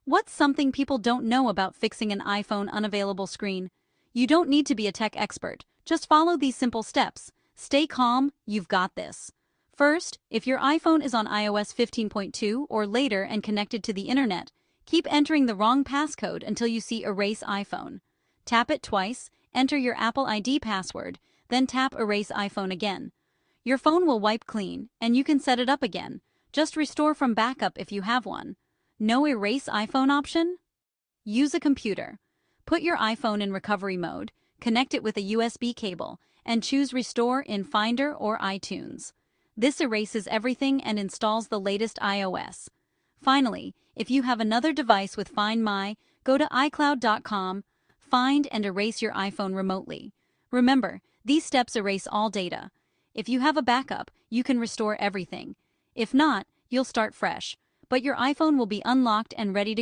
What's something people don't know about fixing an iPhone unavailable screen? You don't need to be a tech expert. Just follow these simple steps. Stay calm, you've got this. First, if your iPhone is on iOS 15.2 or later and connected to the internet, keep entering the wrong passcode until you see Erase iPhone. Tap it twice, enter your Apple ID password, then tap Erase iPhone again. Your phone will wipe clean, and you can set it up again. Just restore from backup if you have one. No Erase iPhone option? Use a computer. Put your iPhone in recovery mode, connect it with a USB cable, and choose Restore in Finder or iTunes. This erases everything and installs the latest iOS. Finally, if you have another device with Find My, go to iCloud.com, find and erase your iPhone remotely. Remember, these steps erase all data. If you have a backup, you can restore everything. If not, you'll start fresh, but your iPhone will be unlocked and ready to